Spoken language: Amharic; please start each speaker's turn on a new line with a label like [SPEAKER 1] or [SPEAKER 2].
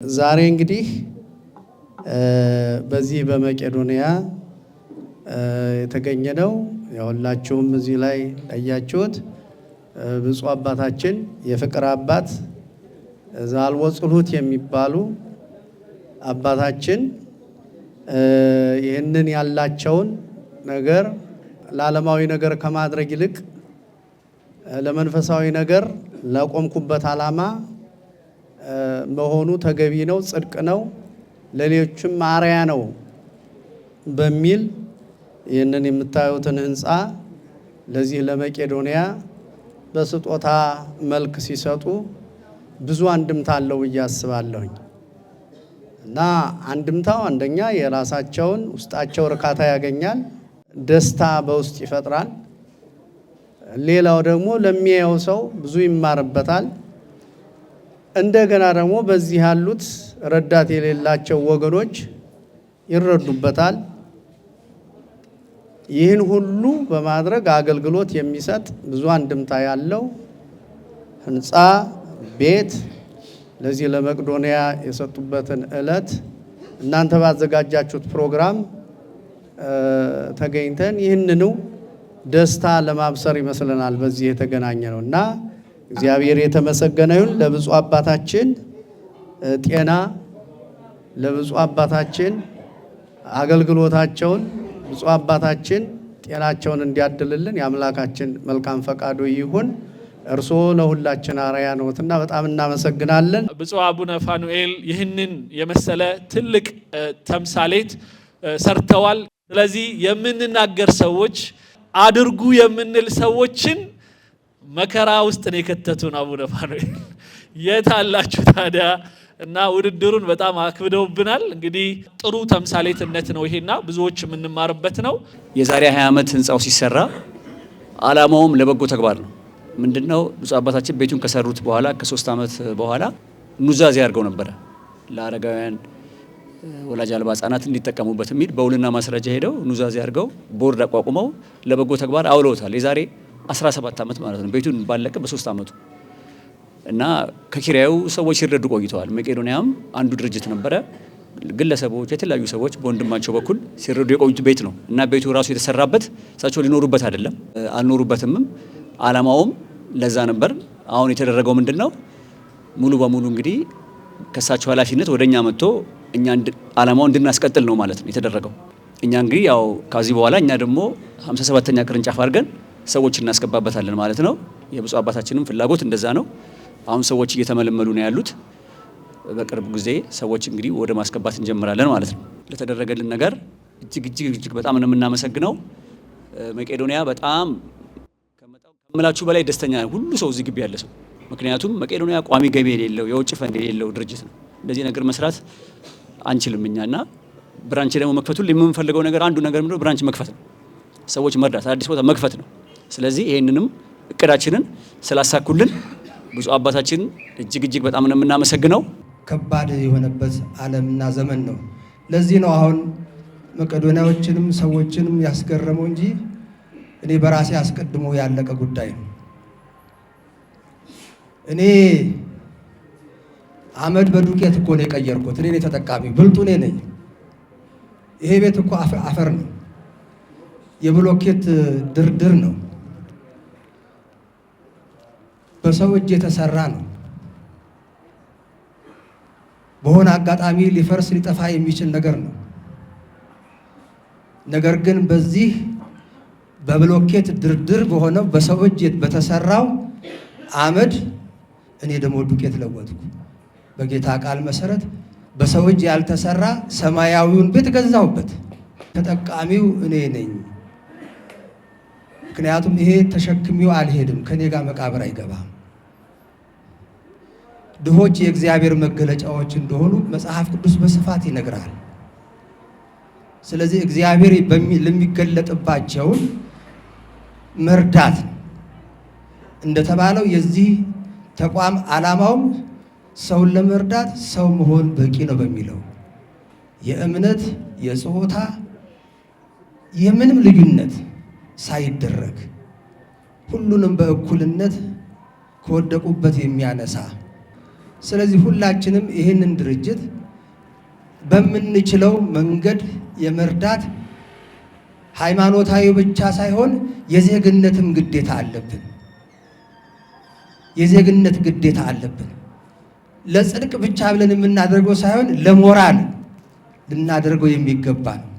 [SPEAKER 1] ዛሬ እንግዲህ በዚህ በመቄዶንያ የተገኘነው ያውላችሁም እዚህ ላይ ያያችሁት ብፁዕ አባታችን የፍቅር አባት ዛልዎ ጽሉት የሚባሉ አባታችን ይህንን ያላቸውን ነገር ለዓለማዊ ነገር ከማድረግ ይልቅ ለመንፈሳዊ ነገር ለቆምኩበት ዓላማ መሆኑ ተገቢ ነው፣ ጽድቅ ነው፣ ለሌሎችም አርአያ ነው በሚል ይህንን የምታዩትን ህንጻ ለዚህ ለመቄዶንያ በስጦታ መልክ ሲሰጡ ብዙ አንድምታ አለው ብዬ አስባለሁኝ። እና አንድምታው አንደኛ የራሳቸውን ውስጣቸው እርካታ ያገኛል፣ ደስታ በውስጥ ይፈጥራል። ሌላው ደግሞ ለሚያየው ሰው ብዙ ይማርበታል። እንደገና ደግሞ በዚህ ያሉት ረዳት የሌላቸው ወገኖች ይረዱበታል። ይህን ሁሉ በማድረግ አገልግሎት የሚሰጥ ብዙ አንድምታ ያለው ህንጻ ቤት ለዚህ ለመቄዶንያ የሰጡበትን ዕለት እናንተ ባዘጋጃችሁት ፕሮግራም ተገኝተን ይህንኑ ደስታ ለማብሰር ይመስለናል በዚህ የተገናኘ ነውና እግዚአብሔር የተመሰገነ ይሁን። ለብፁዕ አባታችን ጤና ለብፁዕ አባታችን አገልግሎታቸውን ብፁዕ አባታችን ጤናቸውን እንዲያድልልን የአምላካችን መልካም ፈቃዱ ይሁን። እርስዎ ለሁላችን አርአያ ነዎትና በጣም እናመሰግናለን።
[SPEAKER 2] ብፁዕ አቡነ ፋኑኤል ይህንን የመሰለ ትልቅ ተምሳሌት ሰርተዋል። ስለዚህ የምንናገር ሰዎች አድርጉ የምንል ሰዎችን መከራ ውስጥ ነው የከተቱን አቡነ ፋኑኤል። የት አላችሁ ታዲያ? እና ውድድሩን በጣም አክብደውብናል። እንግዲህ ጥሩ ተምሳሌትነት ነው ይሄና ብዙዎች የምንማርበት ነው።
[SPEAKER 3] የዛሬ 20 ዓመት ህንጻው ሲሰራ ዓላማውም ለበጎ ተግባር ነው። ምንድነው? ብፁዕ አባታችን ቤቱን ከሰሩት በኋላ ከ3 ዓመት በኋላ ኑዛዜ አድርገው ነበረ ለአረጋውያን ወላጅ አልባ ህጻናት እንዲጠቀሙበት የሚል በውልና ማስረጃ ሄደው ኑዛዜ አድርገው ቦርድ አቋቁመው ለበጎ ተግባር አውለውታል። የዛሬ 17 ዓመት ማለት ነው። ቤቱን ባለቀ በ3 ዓመቱ እና ከኪራዩ ሰዎች ሲረዱ ቆይተዋል። መቄዶንያም አንዱ ድርጅት ነበረ። ግለሰቦች፣ የተለያዩ ሰዎች በወንድማቸው በኩል ሲረዱ የቆዩት ቤት ነው እና ቤቱ ራሱ የተሰራበት እሳቸው ሊኖሩበት አይደለም፣ አልኖሩበትምም። ዓላማውም ለዛ ነበር። አሁን የተደረገው ምንድነው? ሙሉ በሙሉ እንግዲህ ከሳቸው ኃላፊነት ወደኛ መጥቶ እኛ ዓላማውን እንድናስቀጥል ነው ማለት ነው የተደረገው። እኛ እንግዲህ ያው ከዚህ በኋላ እኛ ደግሞ 57ኛ ቅርንጫፍ አድርገን ሰዎች እናስገባበታለን ማለት ነው። የብፁዕ አባታችንም ፍላጎት እንደዛ ነው። አሁን ሰዎች እየተመለመሉ ነው ያሉት። በቅርብ ጊዜ ሰዎች እንግዲህ ወደ ማስገባት እንጀምራለን ማለት ነው። ለተደረገልን ነገር እጅግ በጣም ነው የምናመሰግነው። መቄዶንያ በጣም ከምላችሁ በላይ ደስተኛ ሁሉ ሰው እዚህ ግቢ ያለ ሰው። ምክንያቱም መቄዶንያ ቋሚ ገቢ የሌለው የውጭ ፈንድ የሌለው ድርጅት ነው። እንደዚህ ነገር መስራት አንችልም እኛና ብራንች ደግሞ መክፈቱ የምንፈልገው ነገር አንዱ ነገር ምንድነው? ብራንች መክፈት ነው። ሰዎች መርዳት፣ አዲስ ቦታ መክፈት ነው። ስለዚህ ይሄንንም እቅዳችንን ስላሳኩልን ብፁዕ አባታችን እጅግ በጣም ነው የምናመሰግነው።
[SPEAKER 4] ከባድ የሆነበት ዓለምና ዘመን ነው። ለዚህ ነው አሁን መቄዶንያዎችንም ሰዎችንም ያስገረመው እንጂ እኔ በራሴ አስቀድሞ ያለቀ ጉዳይ ነው። እኔ አመድ በዱቄት እኮ ነው የቀየርኩት። እኔ ተጠቃሚ ብልጡ እኔ ነኝ። ይሄ ቤት እኮ አፈር ነው፣ የብሎኬት ድርድር ነው፣ በሰው እጅ የተሰራ ነው። በሆነ አጋጣሚ ሊፈርስ ሊጠፋ የሚችል ነገር ነው። ነገር ግን በዚህ በብሎኬት ድርድር በሆነው በሰው እጅ በተሰራው አመድ እኔ ደግሞ ዱቄት ለወጥኩ። በጌታ ቃል መሰረት በሰው እጅ ያልተሰራ ሰማያዊውን ቤት ገዛሁበት። ተጠቃሚው እኔ ነኝ። ምክንያቱም ይሄ ተሸክሚው አልሄድም፣ ከኔ ጋር መቃብር አይገባም። ድሆች የእግዚአብሔር መገለጫዎች እንደሆኑ መጽሐፍ ቅዱስ በስፋት ይነግራል። ስለዚህ እግዚአብሔር ለሚገለጥባቸውን መርዳት እንደተባለው የዚህ ተቋም ዓላማው ሰውን ለመርዳት ሰው መሆን በቂ ነው በሚለው የእምነት የጾታ የምንም ልዩነት ሳይደረግ ሁሉንም በእኩልነት ከወደቁበት የሚያነሳ ስለዚህ ሁላችንም ይህንን ድርጅት በምንችለው መንገድ የመርዳት ሃይማኖታዊ ብቻ ሳይሆን የዜግነትም ግዴታ አለብን። የዜግነት ግዴታ አለብን። ለጽድቅ ብቻ ብለን የምናደርገው ሳይሆን ለሞራል ልናደርገው የሚገባ ነው።